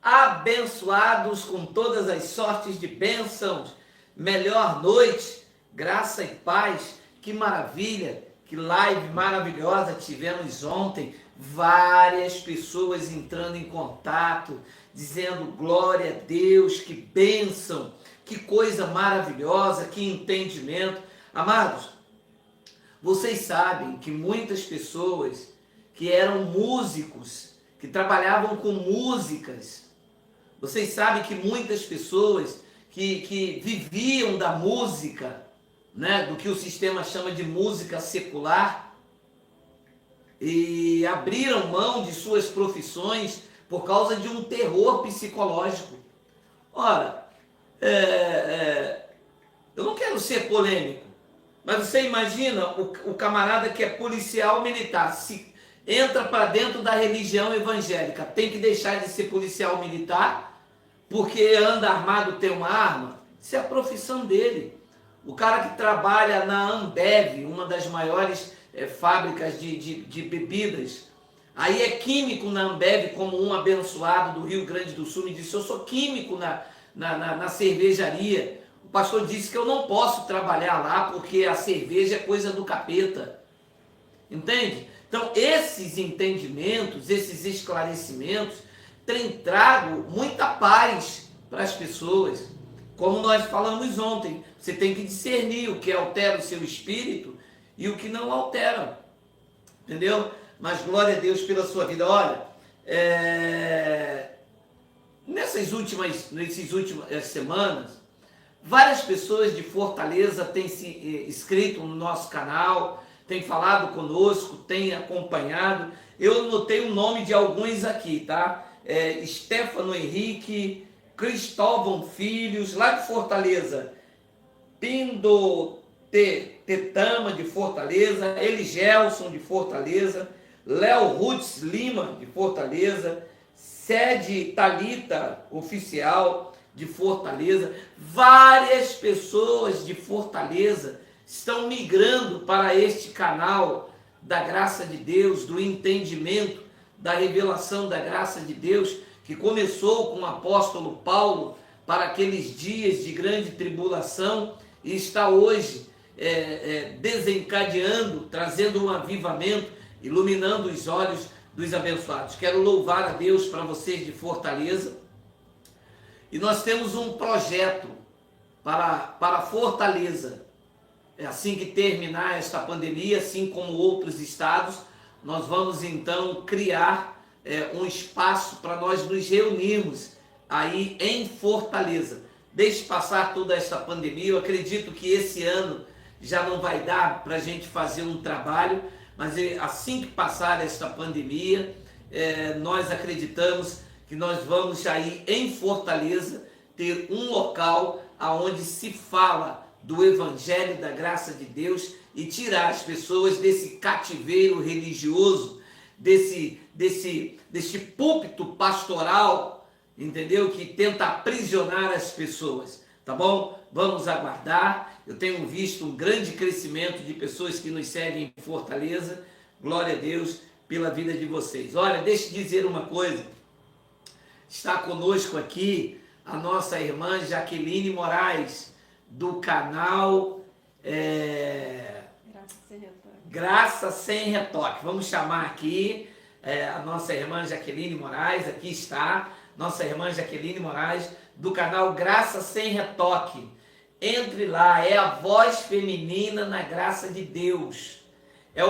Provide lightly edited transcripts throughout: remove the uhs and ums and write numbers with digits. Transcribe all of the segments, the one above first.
Abençoados com todas as sortes de bênçãos, melhor noite, graça e paz, que maravilha, que live maravilhosa tivemos ontem, várias pessoas entrando em contato, dizendo glória a Deus, que bênção, que coisa maravilhosa, que entendimento. Amados, vocês sabem que muitas pessoas que eram músicos, que trabalhavam com músicas, vocês sabem que muitas pessoas que viviam da música, né, do que o sistema chama de música secular, e abriram mão de suas profissões por causa de um terror psicológico. Ora, eu não quero ser polêmico, mas você imagina o camarada que é policial militar, se entra para dentro da religião evangélica, tem que deixar de ser policial militar porque anda armado, tem uma arma? Isso é a profissão dele. O cara que trabalha na Ambev, uma das maiores fábricas de bebidas, aí é químico na Ambev, como um abençoado do Rio Grande do Sul me disse, eu sou químico na cervejaria. O pastor disse que eu não posso trabalhar lá porque a cerveja é coisa do capeta. Entende? Então, esses entendimentos, esses esclarecimentos, têm trago muita paz para as pessoas. Como nós falamos ontem, você tem que discernir o que altera o seu espírito e o que não altera. Entendeu? Mas glória a Deus pela sua vida. Olha, nessas últimas semanas, várias pessoas de Fortaleza têm se inscrito no nosso canal, têm falado conosco, têm acompanhado. Eu notei o nome de alguns aqui, tá? Stefano Henrique, Cristóvão Filhos, lá de Fortaleza, Pindo Tetama, de Fortaleza, Eligelson, de Fortaleza, Léo Rutz Lima, de Fortaleza, Sede Talita Oficial, de Fortaleza. Várias pessoas de Fortaleza estão migrando para este canal da graça de Deus, do entendimento, da revelação da graça de Deus, que começou com o apóstolo Paulo para aqueles dias de grande tribulação e está hoje desencadeando, trazendo um avivamento, iluminando os olhos dos abençoados. Quero louvar a Deus para vocês de Fortaleza. E nós temos um projeto para Fortaleza. Assim que terminar esta pandemia, assim como outros estados, nós vamos então criar um espaço para nós nos reunirmos aí em Fortaleza. Deixe passar toda esta pandemia, eu acredito que esse ano já não vai dar para a gente fazer um trabalho, mas assim que passar esta pandemia, nós acreditamos que nós vamos aí em Fortaleza ter um local onde se fala do Evangelho da graça de Deus e tirar as pessoas desse cativeiro religioso, desse púlpito pastoral, entendeu? Que tenta aprisionar as pessoas, tá bom? Vamos aguardar. Eu tenho visto um grande crescimento de pessoas que nos seguem em Fortaleza. Glória a Deus pela vida de vocês. Olha, deixa eu dizer uma coisa. Está conosco aqui a nossa irmã Jaqueline Moraes, do canal Graça Sem Retoque. Vamos chamar aqui a nossa irmã Jaqueline Moraes. Aqui está nossa irmã Jaqueline Moraes, do canal Graça Sem Retoque. Entre lá, é a voz feminina na graça de Deus. É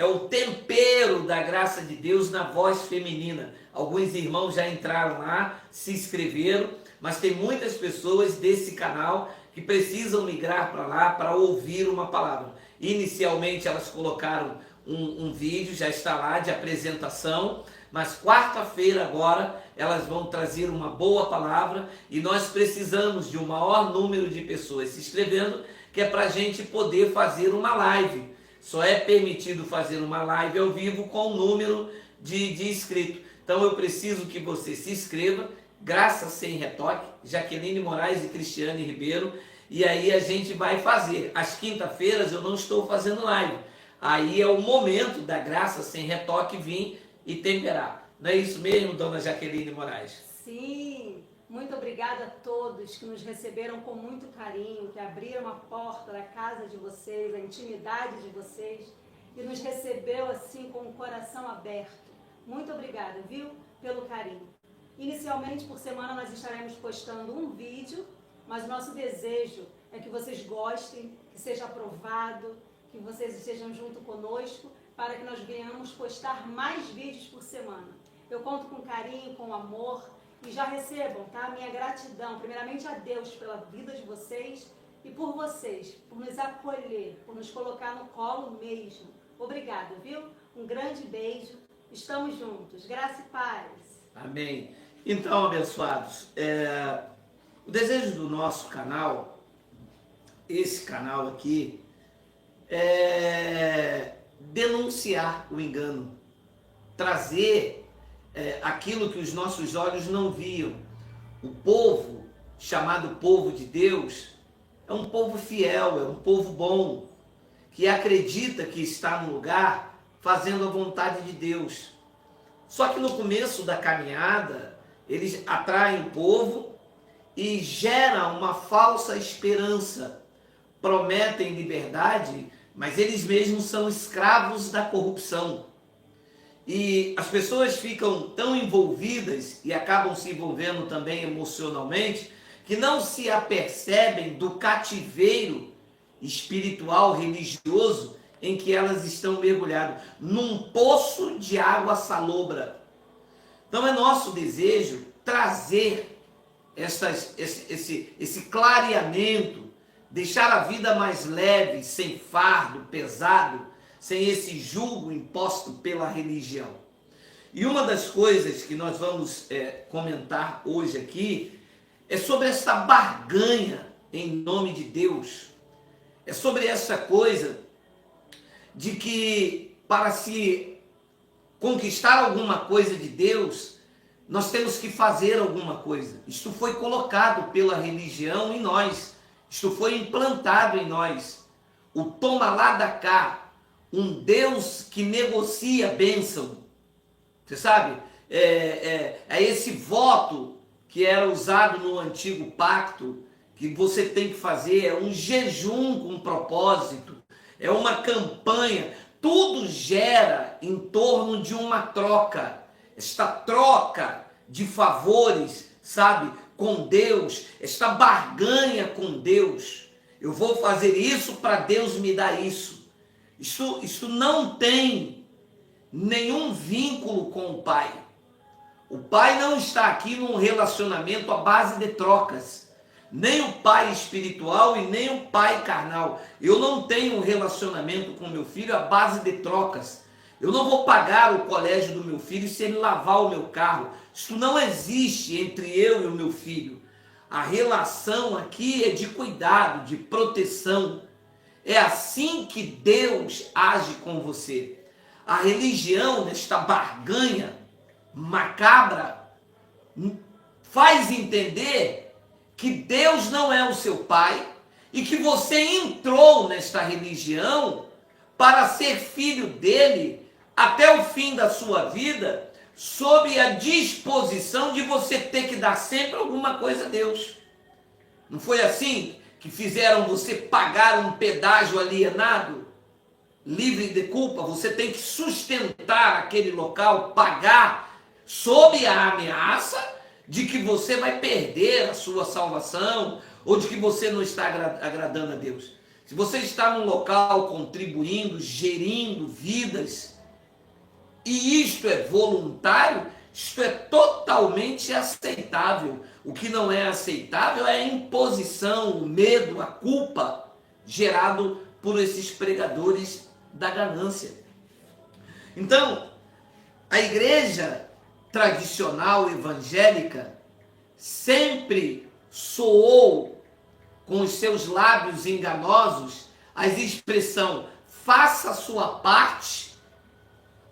o tempero da graça de Deus na voz feminina. Alguns irmãos já entraram lá, se inscreveram, mas tem muitas pessoas desse canal que precisam migrar para lá para ouvir uma palavra. Inicialmente elas colocaram um vídeo, já está lá, de apresentação, mas quarta-feira agora elas vão trazer uma boa palavra e nós precisamos de um maior número de pessoas se inscrevendo, que é para a gente poder fazer uma live. Só é permitido fazer uma live ao vivo com o número de inscritos. Então eu preciso que você se inscreva, Graça Sem Retoque, Jaqueline Moraes e Cristiane Ribeiro, e aí a gente vai fazer. Às quinta-feiras eu não estou fazendo live, aí é o momento da Graça Sem Retoque vir e temperar. Não é isso mesmo, dona Jaqueline Moraes? Sim, muito obrigada a todos que nos receberam com muito carinho, que abriram a porta da casa de vocês, a intimidade de vocês, e nos recebeu assim com o coração aberto. Muito obrigada, viu, pelo carinho. Inicialmente, por semana, nós estaremos postando um vídeo, mas o nosso desejo é que vocês gostem, que seja aprovado, que vocês estejam junto conosco, para que nós venhamos postar mais vídeos por semana. Eu conto com carinho, com amor, e já recebam, tá? Minha gratidão, primeiramente a Deus pela vida de vocês e por vocês, por nos acolher, por nos colocar no colo mesmo. Obrigada, viu? Um grande beijo. Estamos juntos. Graça e paz. Amém. Então, abençoados, o desejo do nosso canal, esse canal aqui, é denunciar o engano, trazer aquilo que os nossos olhos não viam. O povo, chamado povo de Deus, é um povo fiel, é um povo bom, que acredita que está no lugar fazendo a vontade de Deus. Só que no começo da caminhada, eles atraem o povo e geram uma falsa esperança. Prometem liberdade, mas eles mesmos são escravos da corrupção. E as pessoas ficam tão envolvidas e acabam se envolvendo também emocionalmente, que não se apercebem do cativeiro espiritual, religioso, em que elas estão mergulhadas, num poço de água salobra. Então é nosso desejo trazer esse clareamento, deixar a vida mais leve, sem fardo, pesado, sem esse jugo imposto pela religião. E uma das coisas que nós vamos comentar hoje aqui é sobre essa barganha em nome de Deus. É sobre essa coisa de que para se conquistar alguma coisa de Deus, nós temos que fazer alguma coisa. Isto foi colocado pela religião em nós. Isto foi implantado em nós. O toma lá da cá, um Deus que negocia bênção. Você sabe? É esse voto que era usado no antigo pacto, que você tem que fazer, é um jejum com propósito, é uma campanha, tudo gera em torno de uma troca, esta troca de favores, sabe, com Deus, esta barganha com Deus. Eu vou fazer isso para Deus me dar isso. Isso não tem nenhum vínculo com o Pai. O Pai não está aqui num relacionamento à base de trocas. Nem o pai espiritual e nem o pai carnal. Eu não tenho um relacionamento com meu filho à base de trocas. Eu não vou pagar o colégio do meu filho se ele lavar o meu carro. Isso não existe entre eu e o meu filho. A relação aqui é de cuidado, de proteção. É assim que Deus age com você. A religião, nesta barganha macabra, faz entender que Deus não é o seu pai e que você entrou nesta religião para ser filho dele até o fim da sua vida, sob a disposição de você ter que dar sempre alguma coisa a Deus. Não foi assim que fizeram você pagar um pedágio alienado, livre de culpa? Você tem que sustentar aquele local, pagar, sob a ameaça de que você vai perder a sua salvação, ou de que você não está agradando a Deus. Se você está num local contribuindo, gerindo vidas, e isto é voluntário, isto é totalmente aceitável. O que não é aceitável é a imposição, o medo, a culpa gerado por esses pregadores da ganância. Então, a igreja tradicional evangélica sempre soou com os seus lábios enganosos a expressão: faça a sua parte,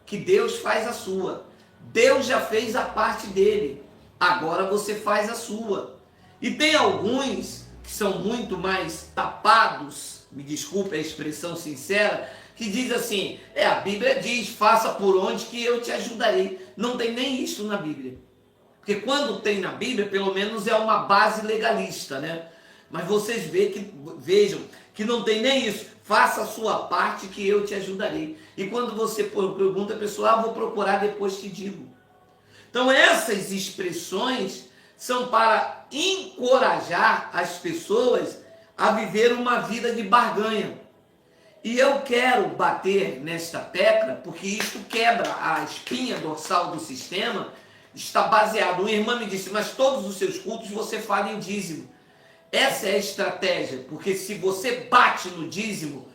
que Deus faz a sua. Deus já fez a parte dele, agora você faz a sua. E tem alguns que são muito mais tapados, me desculpe a expressão sincera, que diz assim, a Bíblia diz, faça por onde que eu te ajudarei. Não tem nem isso na Bíblia. Porque quando tem na Bíblia, pelo menos é uma base legalista, né? Mas vocês vejam que não tem nem isso. Faça a sua parte que eu te ajudarei. E quando você pergunta a pessoa, vou procurar, depois te digo. Então essas expressões são para encorajar as pessoas a viver uma vida de barganha. E eu quero bater nesta tecla, porque isto quebra a espinha dorsal do sistema, está baseado. Uma irmã me disse, mas todos os seus cultos você fala em dízimo. Essa é a estratégia, porque se você bate no dízimo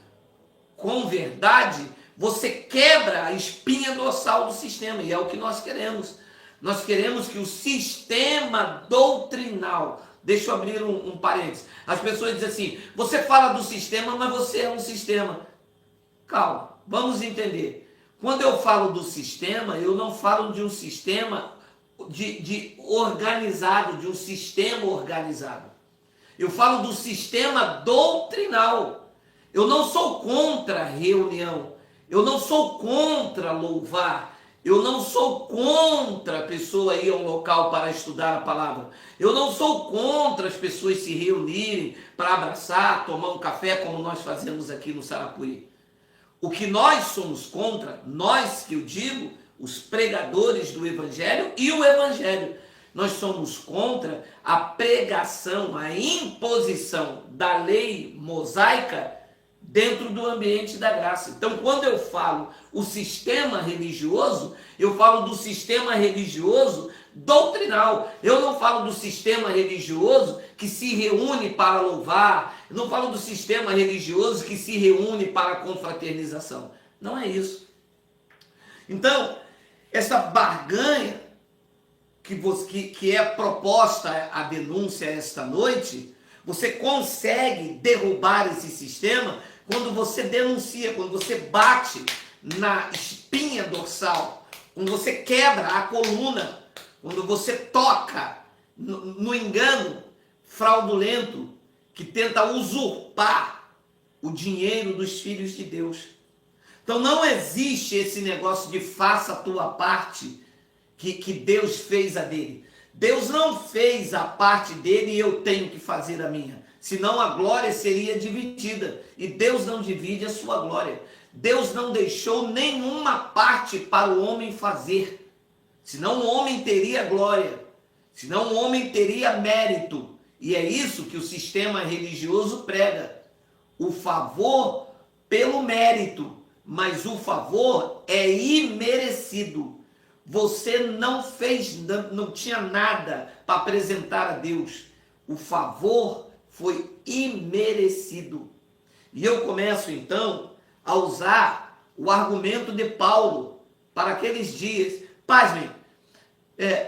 com verdade, você quebra a espinha dorsal do sistema, e é o que nós queremos. Nós queremos que o sistema doutrinal, deixa eu abrir um parênteses, as pessoas dizem assim, você fala do sistema, mas você é um sistema. Calma, vamos entender. Quando eu falo do sistema, eu não falo de um sistema organizado, de um sistema organizado. Eu falo do sistema doutrinal. Eu não sou contra a reunião, eu não sou contra louvar, eu não sou contra a pessoa ir a um local para estudar a palavra. Eu não sou contra as pessoas se reunirem para abraçar, tomar um café, como nós fazemos aqui no Sarapuí. O que nós somos contra, nós que eu digo, os pregadores do Evangelho e o Evangelho, nós somos contra a pregação, a imposição da lei mosaica dentro do ambiente da graça. Então, quando eu falo o sistema religioso, eu falo do sistema religioso doutrinal. Eu não falo do sistema religioso que se reúne para louvar. Eu não falo do sistema religioso que se reúne para a confraternização. Não é isso. Então, essa barganha que é proposta a denúncia esta noite, você consegue derrubar esse sistema quando você denuncia, quando você bate na espinha dorsal, quando você quebra a coluna, quando você toca no engano fraudulento que tenta usurpar o dinheiro dos filhos de Deus. Então não existe esse negócio de faça a tua parte que Deus fez a dele. Deus não fez a parte dele e eu tenho que fazer a minha. Senão a glória seria dividida. E Deus não divide a sua glória. Deus não deixou nenhuma parte para o homem fazer. Senão o homem teria glória. Senão o homem teria mérito. E é isso que o sistema religioso prega. O favor pelo mérito. Mas o favor é imerecido. Você não fez, não tinha nada para apresentar a Deus. O favor foi imerecido. E eu começo então a usar o argumento de Paulo para aqueles dias. Pasmem,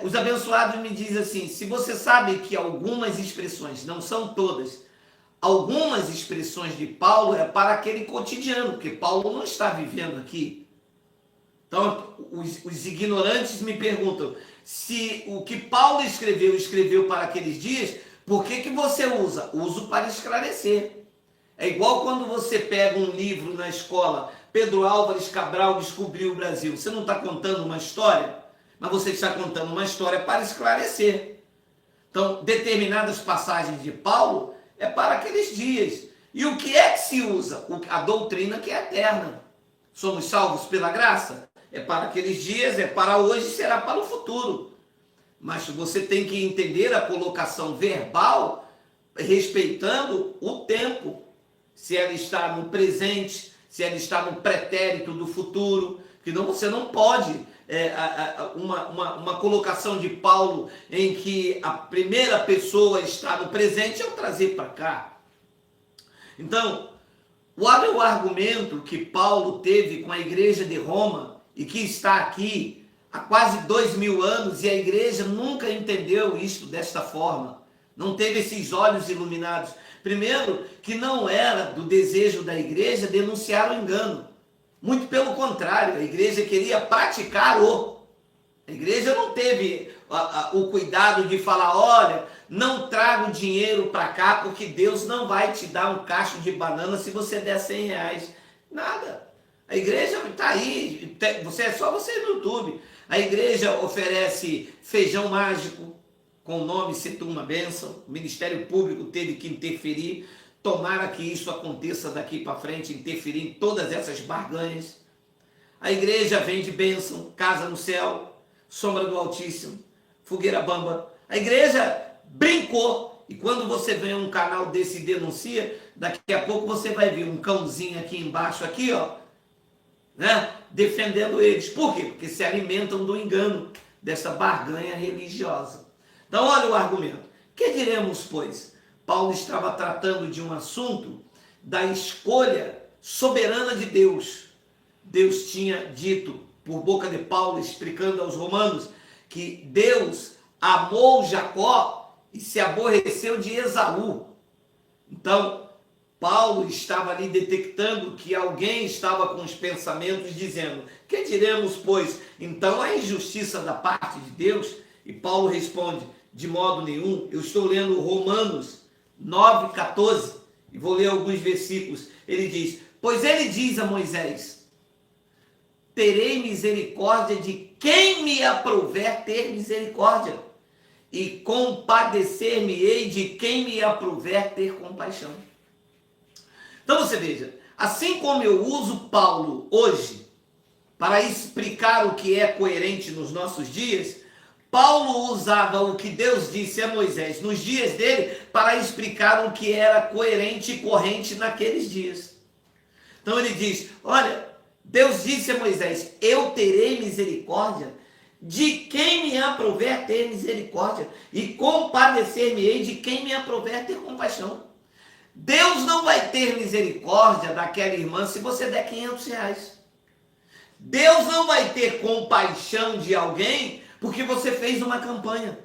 os abençoados me dizem assim, se você sabe que algumas expressões, não são todas, algumas expressões de Paulo é para aquele cotidiano, porque Paulo não está vivendo aqui. Então, os ignorantes me perguntam, se o que Paulo escreveu para aqueles dias, por que você usa? Uso para esclarecer. É igual quando você pega um livro na escola, Pedro Álvares Cabral descobriu o Brasil. Você não está contando uma história, mas você está contando uma história para esclarecer. Então, determinadas passagens de Paulo é para aqueles dias. E o que é que se usa? A doutrina que é eterna. Somos salvos pela graça? É para aqueles dias, é para hoje, será para o futuro. Mas você tem que entender a colocação verbal respeitando o tempo. Se ela está no presente, se ela está no pretérito do futuro. Porque você não pode, uma colocação de Paulo em que a primeira pessoa está no presente, eu trazer para cá. Então, olha o argumento que Paulo teve com a igreja de Roma, e que está aqui há quase 2000 anos, e a igreja nunca entendeu isto desta forma, não teve esses olhos iluminados. Primeiro, que não era do desejo da igreja denunciar o engano, muito pelo contrário, a igreja queria praticar a igreja não teve o cuidado de falar, olha, não traga o dinheiro para cá, porque Deus não vai te dar um cacho de banana se você der 100 reais, nada. A igreja está aí, é só você ir no YouTube. A igreja oferece feijão mágico, com o nome Se Tu Uma Bênção. O Ministério Público teve que interferir. Tomara que isso aconteça daqui para frente, interferir em todas essas barganhas. A igreja vende bênção, casa no céu, sombra do Altíssimo, fogueira bamba. A igreja brincou. E quando você vê um canal desse e denuncia, daqui a pouco você vai ver um cãozinho aqui embaixo, aqui, ó, né, defendendo eles. Por quê? Porque se alimentam do engano dessa barganha religiosa. Então, olha o argumento. Que diremos, pois? Paulo estava tratando de um assunto da escolha soberana de Deus. Deus tinha dito, por boca de Paulo, explicando aos romanos, que Deus amou Jacó e se aborreceu de Esaú. Então, Paulo estava ali detectando que alguém estava com os pensamentos dizendo: que diremos, pois? Então a injustiça da parte de Deus? E Paulo responde: de modo nenhum. Eu estou lendo Romanos 9,14 e vou ler alguns versículos. Ele diz: pois ele diz a Moisés: terei misericórdia de quem me aprouver ter misericórdia, e compadecer-me-ei de quem me aprouver ter compaixão. Então você veja, assim como eu uso Paulo hoje para explicar o que é coerente nos nossos dias, Paulo usava o que Deus disse a Moisés nos dias dele para explicar o que era coerente e corrente naqueles dias. Então ele diz: olha, Deus disse a Moisés: eu terei misericórdia de quem me aprouver ter misericórdia, e compadecer-me-ei de quem me aprouver ter compaixão. Deus não vai ter misericórdia daquela irmã se você der R$500. Deus não vai ter compaixão de alguém porque você fez uma campanha.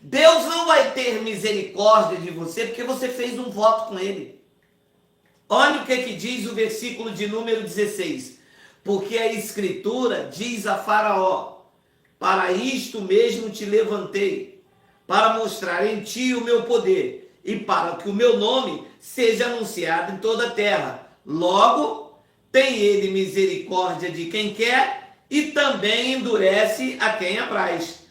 Deus não vai ter misericórdia de você porque você fez um voto com ele. Olha o que diz o versículo de número 16. Porque a Escritura diz a Faraó: para isto mesmo te levantei, para mostrar em ti o meu poder, e para que o meu nome seja anunciado em toda a terra. Logo, tem ele misericórdia de quem quer, e também endurece a quem apraz.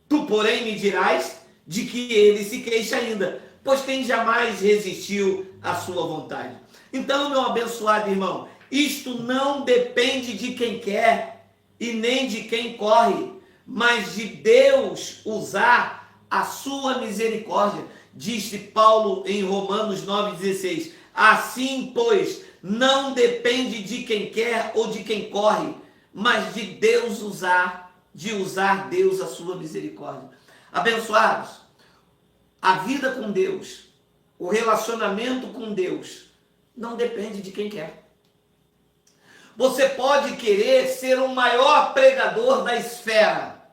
Tu, porém, me dirás de que ele se queixa ainda, pois quem jamais resistiu à sua vontade. Então, meu abençoado irmão, isto não depende de quem quer e nem de quem corre, mas de Deus usar a sua misericórdia. Disse Paulo em Romanos 9,16. Assim, pois, não depende de quem quer ou de quem corre, mas de Deus usar Deus a sua misericórdia. Abençoados, a vida com Deus, o relacionamento com Deus, não depende de quem quer. Você pode querer ser o maior pregador da esfera.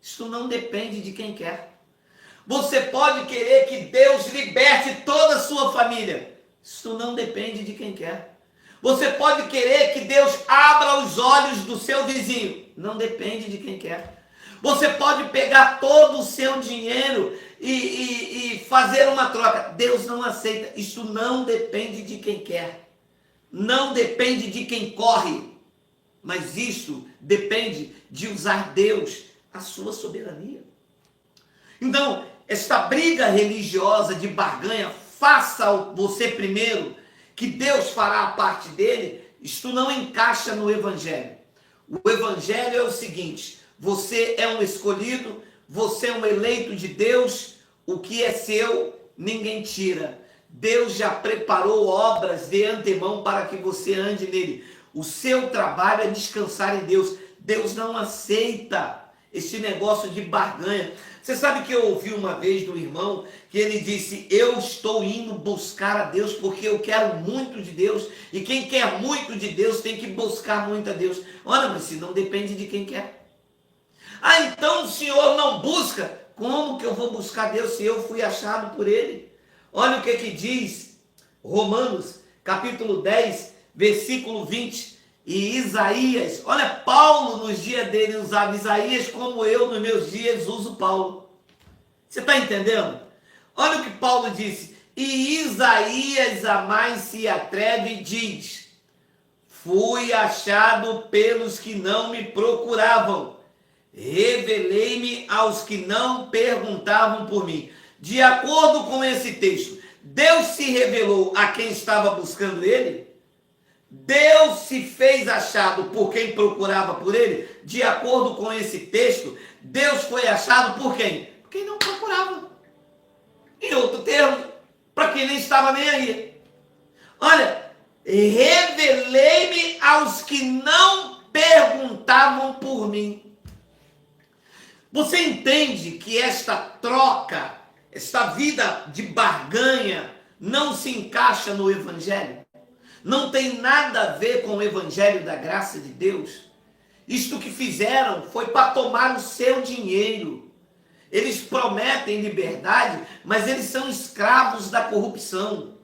Isso não depende de quem quer. Você pode querer que Deus liberte toda a sua família. Isso não depende de quem quer. Você pode querer que Deus abra os olhos do seu vizinho. Não depende de quem quer. Você pode pegar todo o seu dinheiro e fazer uma troca. Deus não aceita. Isso não depende de quem quer. Não depende de quem corre. Mas isso depende de usar Deus, a sua soberania. Então, esta briga religiosa de barganha, faça você primeiro, que Deus fará a parte dele, isto não encaixa no Evangelho. O Evangelho é o seguinte: você é um escolhido, você é um eleito de Deus, o que é seu, ninguém tira. Deus já preparou obras de antemão para que você ande nele. O seu trabalho é descansar em Deus. Deus não aceita esse negócio de barganha. Você sabe que eu ouvi uma vez do irmão que ele disse: eu estou indo buscar a Deus porque eu quero muito de Deus, e quem quer muito de Deus tem que buscar muito a Deus. Olha, mas se não depende de quem quer. Ah, então o senhor não busca? Como que eu vou buscar Deus se eu fui achado por ele? Olha o que diz Romanos, capítulo 10, versículo 20. E Isaías, olha, Paulo nos dias dele usava Isaías como eu nos meus dias uso Paulo. Você está entendendo? Olha o que Paulo disse. E Isaías a mais se atreve e diz: fui achado pelos que não me procuravam. Revelei-me aos que não perguntavam por mim. De acordo com esse texto, Deus se revelou a quem estava buscando ele? Deus se fez achado por quem procurava por ele? De acordo com esse texto, Deus foi achado por quem? Por quem não procurava. Em outro termo, para quem nem estava nem aí. Olha, revelei-me aos que não perguntavam por mim. Você entende que esta troca, esta vida de barganha, não se encaixa no Evangelho? Não tem nada a ver com o Evangelho da graça de Deus? Isto que fizeram foi para tomar o seu dinheiro. Eles prometem liberdade, mas eles são escravos da corrupção.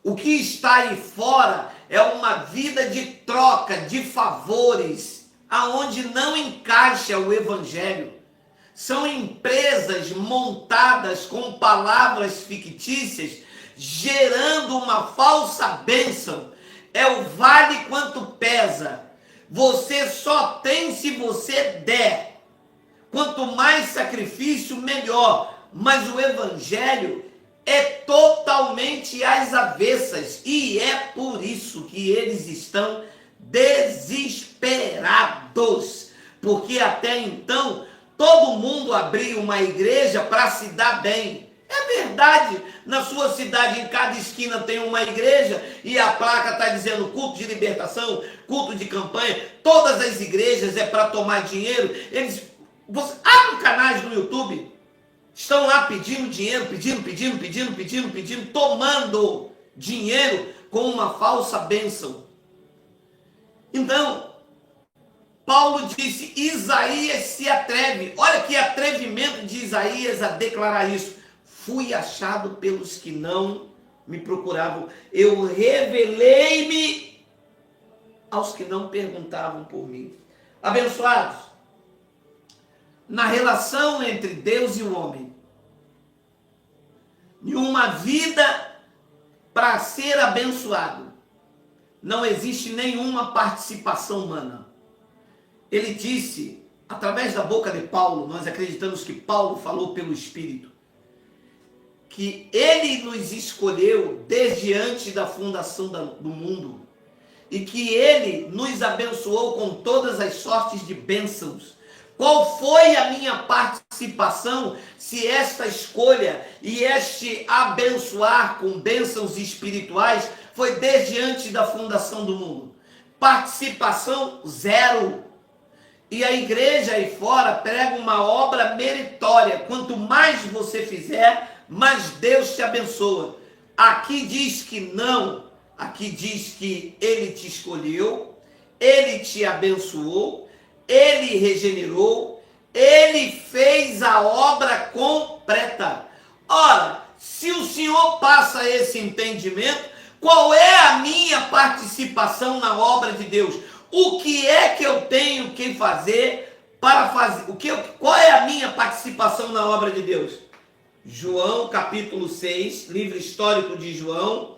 O que está aí fora é uma vida de troca, de favores, aonde não encaixa o Evangelho. São empresas montadas com palavras fictícias, gerando uma falsa bênção. É o vale quanto pesa. Você só tem se você der. Quanto mais sacrifício, melhor. Mas o Evangelho é totalmente às avessas. E é por isso que eles estão desesperados. Porque até então, todo mundo abria uma igreja para se dar bem. É verdade, na sua cidade, em cada esquina tem uma igreja e a placa está dizendo culto de libertação, culto de campanha. Todas as igrejas é para tomar dinheiro. Você abre canais no YouTube, estão lá pedindo dinheiro, pedindo, tomando dinheiro com uma falsa bênção. Então, Paulo disse, Isaías se atreve. Olha que atrevimento de Isaías a declarar isso. Fui achado pelos que não me procuravam. Eu revelei-me aos que não perguntavam por mim. Abençoados, na relação entre Deus e o homem, em uma vida para ser abençoado, não existe nenhuma participação humana. Ele disse, através da boca de Paulo, nós acreditamos que Paulo falou pelo Espírito, que ele nos escolheu desde antes da fundação do mundo e que ele nos abençoou com todas as sortes de bênçãos. Qual foi a minha participação se esta escolha e este abençoar com bênçãos espirituais foi desde antes da fundação do mundo? Participação zero. E a igreja aí fora prega uma obra meritória. Quanto mais você fizer, mas Deus te abençoa. Aqui diz que não, aqui diz que ele te escolheu, ele te abençoou, ele regenerou, ele fez a obra completa. Ora, se o Senhor passa esse entendimento, qual é a minha participação na obra de Deus? O que é que eu tenho que fazer para fazer? Qual é a minha participação na obra de Deus? João, capítulo 6, livro histórico de João,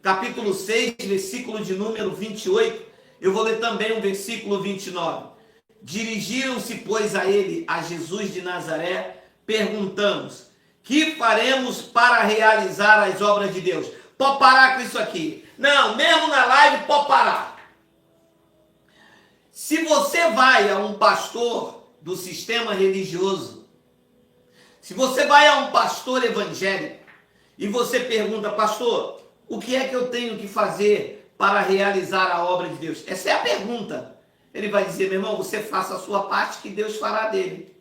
capítulo 6, versículo de número 28. Eu vou ler também o versículo 29. Dirigiram-se, pois, a ele, a Jesus de Nazaré, perguntamos, que faremos para realizar as obras de Deus? Pode parar com isso aqui. Não, mesmo na live pode parar. Se você vai a um pastor do sistema religioso, se você vai a um pastor evangélico e você pergunta, pastor, o que é que eu tenho que fazer para realizar a obra de Deus? Essa é a pergunta. Ele vai dizer, meu irmão, você faça a sua parte que Deus fará dele.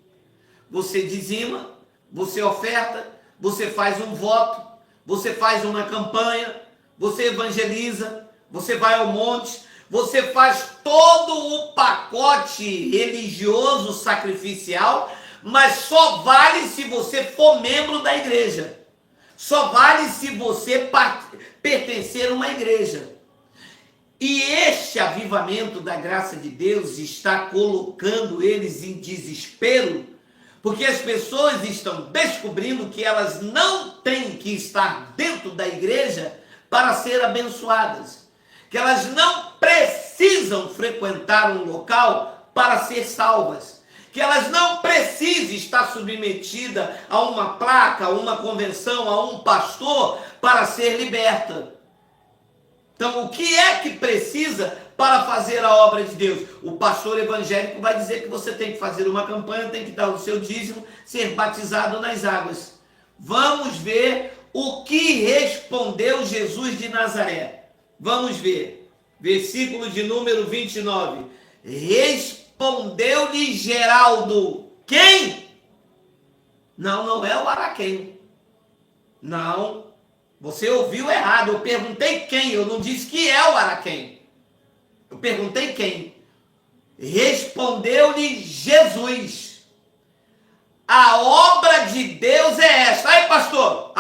Você dizima, você oferta, você faz um voto, você faz uma campanha, você evangeliza, você vai ao monte, você faz todo o pacote religioso sacrificial, mas só vale se você for membro da igreja. Só vale se você pertencer a uma igreja. E este avivamento da graça de Deus está colocando eles em desespero, porque as pessoas estão descobrindo que elas não têm que estar dentro da igreja para ser abençoadas, que elas não precisam precisam frequentar um local para ser salvas, que elas não precisem estar submetidas a uma placa, a uma convenção, a um pastor para ser liberta. Então, o que é que precisa para fazer a obra de Deus? O pastor evangélico vai dizer que você tem que fazer uma campanha, tem que dar o seu dízimo, ser batizado nas águas. Vamos ver o que respondeu Jesus de Nazaré. Vamos ver. Versículo de número 29. Respondeu-lhe Geraldo. Quem? Não é o Araquém. Não. Você ouviu errado. Eu perguntei quem. Eu não disse que é o Araquém. Eu perguntei quem. Respondeu-lhe Jesus. A obra de Deus é esta. Aí, pastor.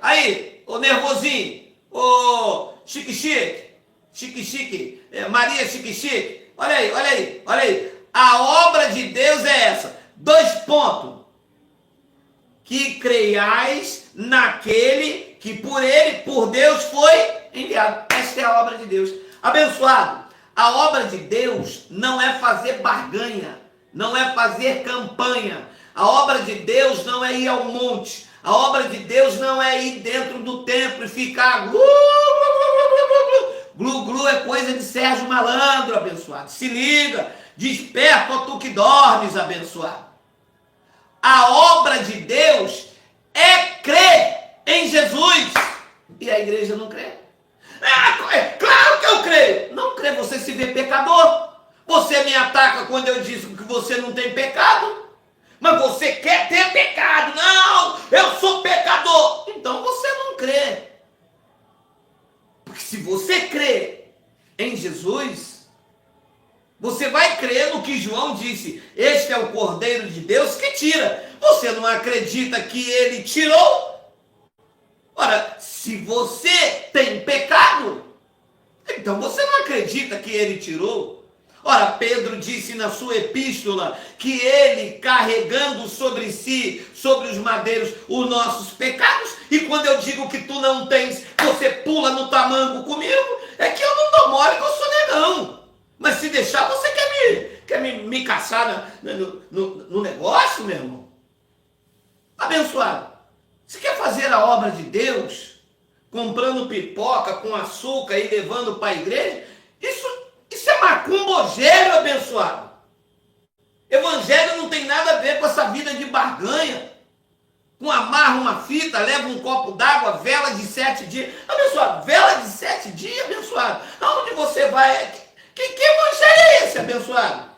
Aí. Ô nervosinho. Ô chique. Maria chique. Olha aí. A obra de Deus é essa. 2 pontos. Que creiais naquele que por Deus foi enviado. Esta é a obra de Deus. Abençoado. A obra de Deus não é fazer barganha, não é fazer campanha. A obra de Deus não é ir ao monte. A obra de Deus não é ir dentro do templo e ficar glu é coisa de Sérgio Malandro, abençoado. Se liga, desperta, ó tu que dormes, abençoado. A obra de Deus é crer em Jesus. E a igreja não crê. Claro que eu creio. Não crê, você se vê pecador. Você me ataca quando eu digo que você não tem pecado. Mas você quer ter pecado. Não, eu sou pecador. Então você não crê. Porque se você crê em Jesus, você vai crer no que João disse. Este é o Cordeiro de Deus que tira. Você não acredita que ele tirou? Ora, se você tem pecado, então você não acredita que ele tirou? Ora, Pedro disse na sua epístola que ele carregando sobre si, sobre os madeiros, os nossos pecados. E quando eu digo que tu não tens, você pula no tamanco comigo, é que eu não dou mole, que eu sou negão. Mas se deixar, você quer me caçar no negócio, meu irmão? Abençoado. Você quer fazer a obra de Deus, comprando pipoca com açúcar e levando para a igreja? Isso é macumbogeiro, abençoado. Evangelho não tem nada a ver com essa vida de barganha. Com amarra uma fita, leva um copo d'água, vela de 7 dias. Abençoado, vela de 7 dias, abençoado. Aonde você vai? Que evangelho é esse, abençoado?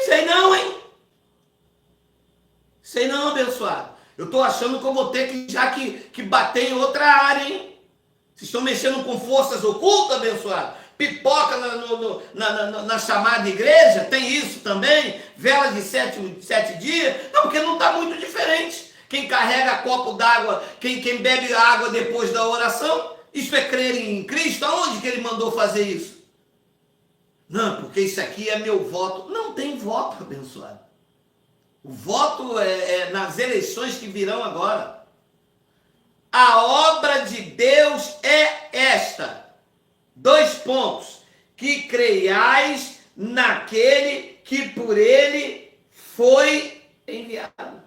Sei não, hein? Sei não, abençoado. Eu estou achando que eu vou ter que bater em outra área, hein? Vocês estão mexendo com forças ocultas, abençoado? Pipoca na chamada igreja, tem isso também? Vela de 7 dias? Não, porque não está muito diferente. Quem carrega copo d'água, quem bebe água depois da oração, isso é crer em Cristo? Aonde que ele mandou fazer isso? Não, porque isso aqui é meu voto. Não tem voto, abençoado. O voto é nas eleições que virão agora. A obra de Deus é esta. 2 pontos. Que creiais naquele que por ele foi enviado.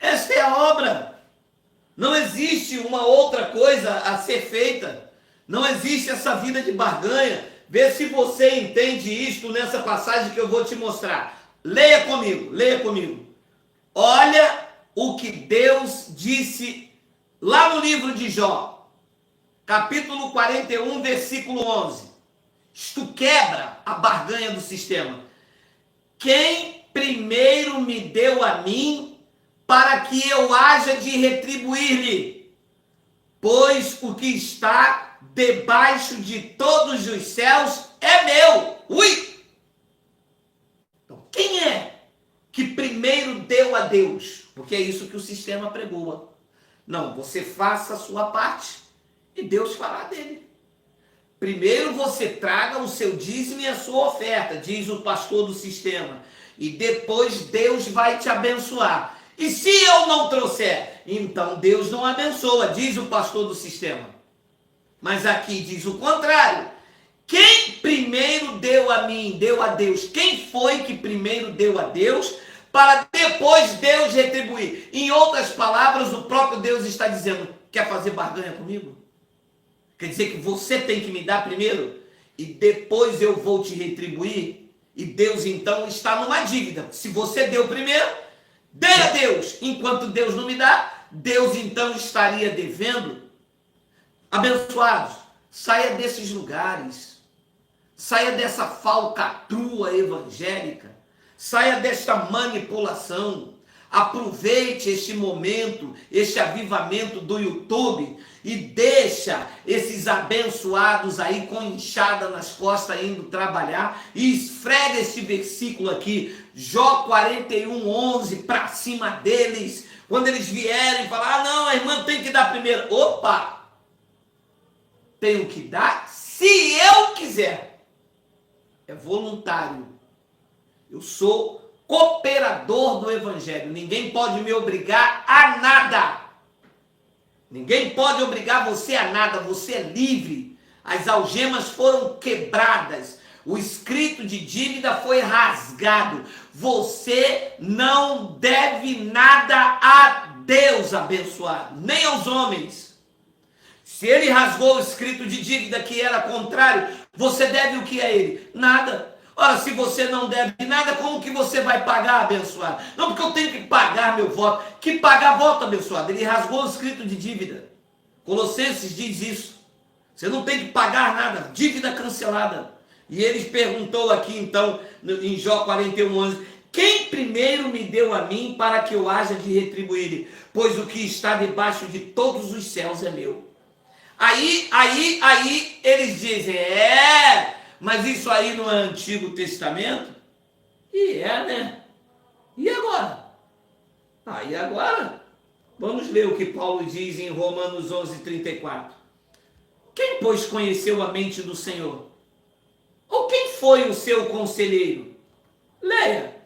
Esta é a obra. Não existe uma outra coisa a ser feita. Não existe essa vida de barganha. Vê se você entende isto nessa passagem que eu vou te mostrar. Leia comigo. Olha o que Deus disse lá no livro de Jó, capítulo 41, versículo 11. Isto quebra a barganha do sistema. Quem primeiro me deu a mim, para que eu haja de retribuir-lhe? Pois o que está debaixo de todos os céus é meu. Quem é que primeiro deu a Deus? Porque é isso que o sistema pregou. Não, você faça a sua parte e Deus fará dele. Primeiro você traga o seu dízimo e a sua oferta, diz o pastor do sistema. E depois Deus vai te abençoar. E se eu não trouxer? Então Deus não abençoa, diz o pastor do sistema. Mas aqui diz o contrário. Quem primeiro deu a mim, deu a Deus. Quem foi que primeiro deu a Deus, para depois Deus retribuir? Em outras palavras, o próprio Deus está dizendo, quer fazer barganha comigo? Quer dizer que você tem que me dar primeiro, e depois eu vou te retribuir? E Deus então está numa dívida. Se você deu primeiro, dê a Deus. Enquanto Deus não me dá, Deus então estaria devendo. Abençoados, saia desses lugares. Saia dessa falcatrua evangélica. Saia desta manipulação. Aproveite este momento, este avivamento do YouTube e deixa esses abençoados aí com inchada nas costas indo trabalhar e esfrega este versículo aqui, Jó 41:11, para cima deles. Quando eles vierem falar, não, a irmã tem que dar primeiro. Opa! Tenho que dar se eu quiser. É voluntário. Eu sou cooperador do evangelho. Ninguém pode me obrigar a nada. Ninguém pode obrigar você a nada. Você é livre. As algemas foram quebradas. O escrito de dívida foi rasgado. Você não deve nada a Deus, abençoado, nem aos homens. Se ele rasgou o escrito de dívida que era contrário, você deve o que a ele? Nada. Ora, se você não deve nada, como que você vai pagar, abençoado? Não, porque eu tenho que pagar meu voto. Que pagar voto, abençoado? Ele rasgou o escrito de dívida. Colossenses diz isso. Você não tem que pagar nada. Dívida cancelada. E ele perguntou aqui, então, em Jó 41:11, quem primeiro me deu a mim para que eu haja de retribuir? Pois o que está debaixo de todos os céus é meu. Aí eles dizem, mas isso aí não é Antigo Testamento? E né? E agora? E agora? Vamos ler o que Paulo diz em Romanos 11:34. Quem, pois, conheceu a mente do Senhor? Ou quem foi o seu conselheiro? Leia.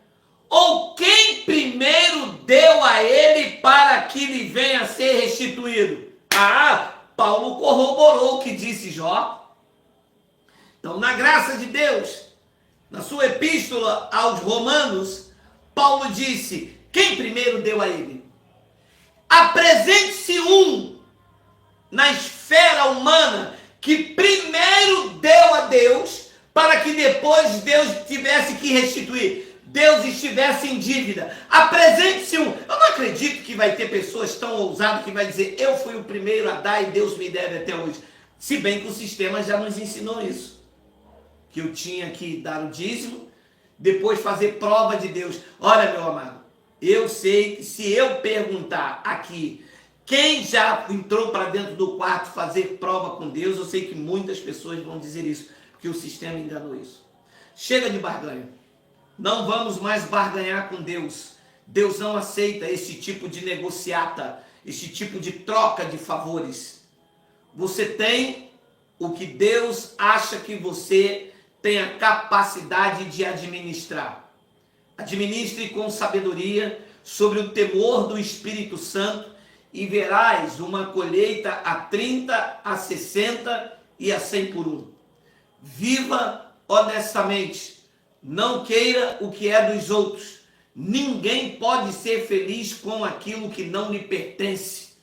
Ou quem primeiro deu a ele para que lhe venha a ser restituído? Paulo corroborou o que disse Jó. Então, na graça de Deus, na sua epístola aos Romanos, Paulo disse, quem primeiro deu a ele? Apresente-se na esfera humana que primeiro deu a Deus, para que depois Deus tivesse que restituir. Deus estivesse em dívida. Apresente-se Eu não acredito que vai ter pessoas tão ousadas que vai dizer, eu fui o primeiro a dar e Deus me deve até hoje. Se bem que o sistema já nos ensinou isso. Que eu tinha que dar o dízimo, depois fazer prova de Deus. Olha, meu amado, eu sei que se eu perguntar aqui, quem já entrou para dentro do quarto fazer prova com Deus, eu sei que muitas pessoas vão dizer isso, porque o sistema enganou isso. Chega de barganha. Não vamos mais barganhar com Deus. Deus não aceita esse tipo de negociata, esse tipo de troca de favores. Você tem o que Deus acha que você tem a capacidade de administrar. Administre com sabedoria, sobre o temor do Espírito Santo, e verás uma colheita a 30, a 60 e a 100 por 1. Viva honestamente. Não queira o que é dos outros. Ninguém pode ser feliz com aquilo que não lhe pertence.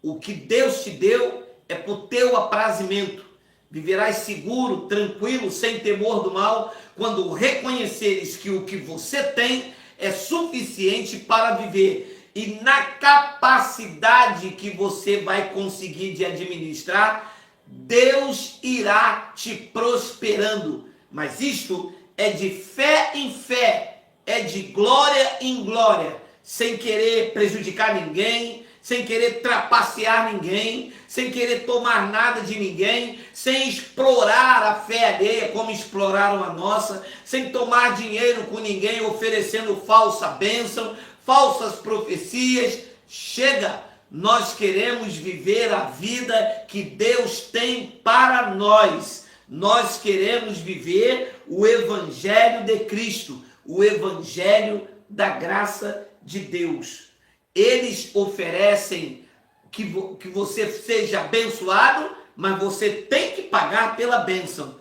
O que Deus te deu é por teu aprazimento. Viverás seguro, tranquilo, sem temor do mal, quando reconheceres que o que você tem é suficiente para viver. E na capacidade que você vai conseguir de administrar, Deus irá te prosperando. Mas isto é de fé em fé, é de glória em glória, sem querer prejudicar ninguém, sem querer trapacear ninguém, sem querer tomar nada de ninguém, sem explorar a fé alheia como exploraram a nossa, sem tomar dinheiro com ninguém, oferecendo falsa bênção, falsas profecias. Chega! Nós queremos viver a vida que Deus tem para nós. Nós queremos viver o Evangelho de Cristo, o Evangelho da graça de Deus. Eles oferecem que você seja abençoado, mas você tem que pagar pela bênção.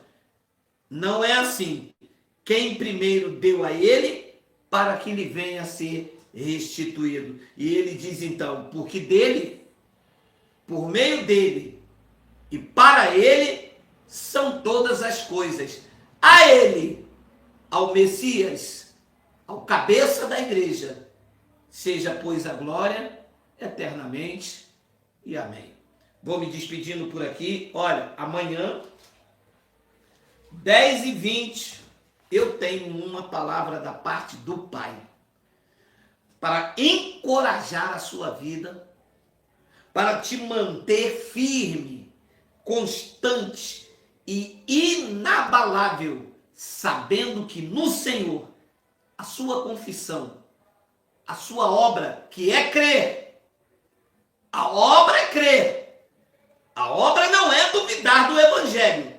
Não é assim. Quem primeiro deu a ele, para que lhe venha a ser restituído. E ele diz então, porque dele, por meio dele e para ele, são todas as coisas. A ele, ao Messias, ao cabeça da igreja, seja, pois, a glória eternamente e amém. Vou me despedindo por aqui. Olha, amanhã, 10h20, eu tenho uma palavra da parte do Pai para encorajar a sua vida, para te manter firme, constante e inabalável, sabendo que no Senhor a sua confissão, a sua obra, que é crer, a obra é crer, a obra não é duvidar do Evangelho,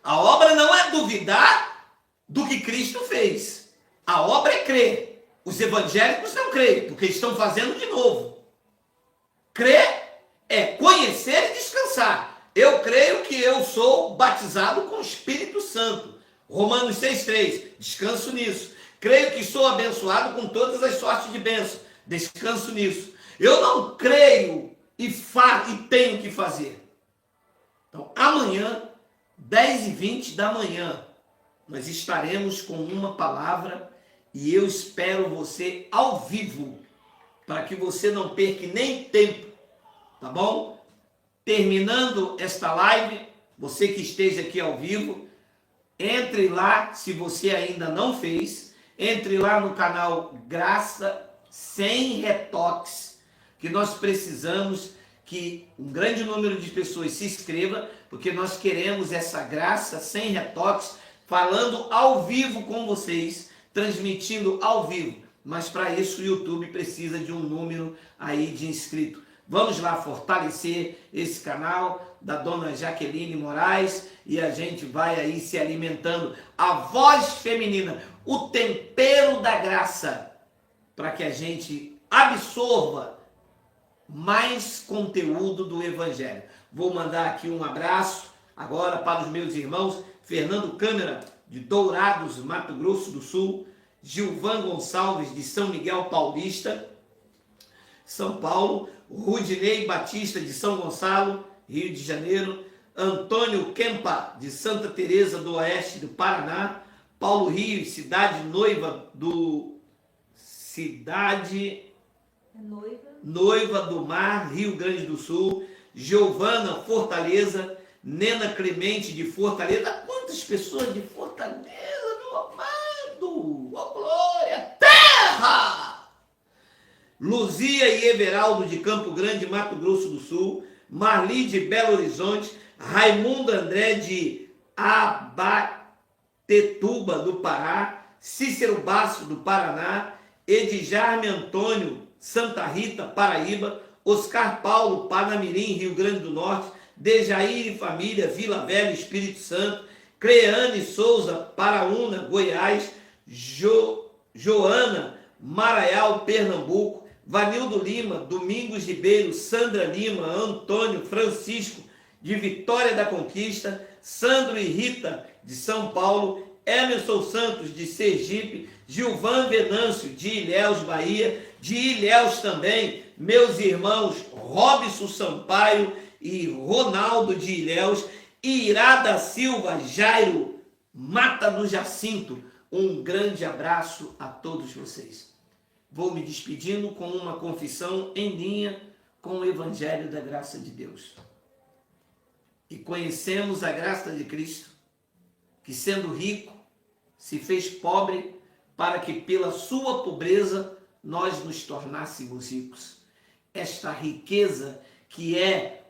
a obra não é duvidar do que Cristo fez, a obra é crer. Os evangélicos não creem, porque estão fazendo de novo. Crer é conhecer e descansar. Eu creio que eu sou batizado com o Espírito Santo. Romanos 6,3, descanso nisso. Creio que sou abençoado com todas as sortes de bênção. Descanso nisso. Eu não creio e tenho que fazer. Então, amanhã, 10h20 da manhã, nós estaremos com uma palavra e eu espero você ao vivo, para que você não perca nem tempo, tá bom? Terminando esta live, você que esteja aqui ao vivo, entre lá, se você ainda não fez, entre lá no canal Graça Sem Retoques, que nós precisamos que um grande número de pessoas se inscreva, porque nós queremos essa graça sem retoques, falando ao vivo com vocês, transmitindo ao vivo, mas para isso o YouTube precisa de um número aí de inscritos. Vamos lá fortalecer esse canal da dona Jaqueline Moraes e a gente vai aí se alimentando. A voz feminina, o tempero da graça, para que a gente absorva mais conteúdo do Evangelho. Vou mandar aqui um abraço agora para os meus irmãos Fernando Câmara, de Dourados, Mato Grosso do Sul, Gilvan Gonçalves, de São Miguel Paulista, São Paulo, Rudinei Batista, de São Gonçalo, Rio de Janeiro, Antônio Kempa, de Santa Teresa do Oeste do Paraná, Paulo Rio, Cidade Noiva do Mar, Rio Grande do Sul, Giovana, Fortaleza, Nena Clemente, de Fortaleza. Quantas pessoas de Fortaleza, meu amado! Oh, glória! Terra! Luzia e Everaldo, de Campo Grande, Mato Grosso do Sul, Marli, de Belo Horizonte, Raimundo André, de Abatetuba, do Pará, Cícero Basso, do Paraná, Edjarme Antônio, Santa Rita, Paraíba, Oscar Paulo, Panamirim, Rio Grande do Norte, Dejair e família, Vila Velha, Espírito Santo, Creane Souza, Paraúna, Goiás, Joana, Maraial, Pernambuco, Vanildo Lima, Domingos Ribeiro, Sandra Lima, Antônio, Francisco, de Vitória da Conquista, Sandro e Rita, de São Paulo, Emerson Santos, de Sergipe, Gilvan Venâncio, de Ilhéus, Bahia, de Ilhéus também, meus irmãos Robson Sampaio e Ronaldo de Ilhéus, Irada Silva, Jairo, Mata do Jacinto. Um grande abraço a todos vocês. Vou me despedindo com uma confissão em linha com o Evangelho da Graça de Deus. E conhecemos a graça de Cristo, que sendo rico, se fez pobre, para que pela sua pobreza nós nos tornássemos ricos. Esta riqueza que é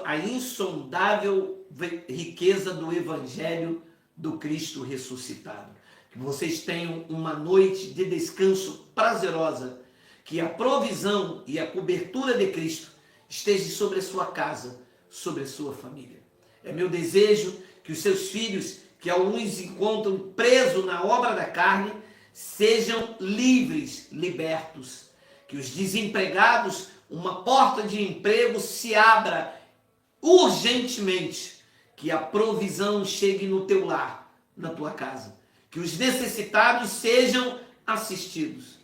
a insondável riqueza do Evangelho do Cristo ressuscitado. Que vocês tenham uma noite de descanso prazerosa, que a provisão e a cobertura de Cristo esteja sobre a sua casa, sobre a sua família. É meu desejo que os seus filhos, que alguns encontram presos na obra da carne, sejam livres, libertos. Que os desempregados, uma porta de emprego se abra, urgentemente que a provisão chegue no teu lar, na tua casa, que os necessitados sejam assistidos,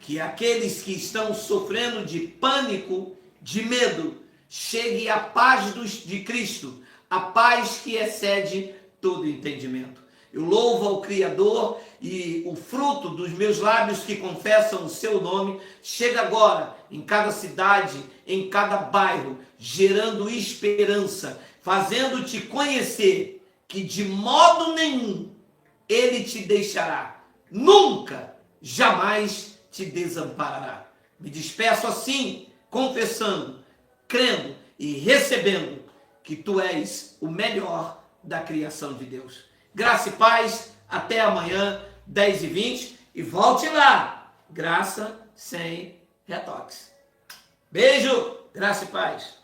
que aqueles que estão sofrendo de pânico, de medo, chegue a paz de Cristo, a paz que excede todo entendimento. Eu louvo ao Criador e o fruto dos meus lábios que confessam o seu nome chega agora em cada cidade, em cada bairro, gerando esperança, fazendo-te conhecer que de modo nenhum ele te deixará, nunca, jamais te desamparará. Me despeço assim, confessando, crendo e recebendo que tu és o melhor da criação de Deus. Graça e paz, até amanhã, 10h20, e volte lá, graça sem retoques. Beijo, graça e paz.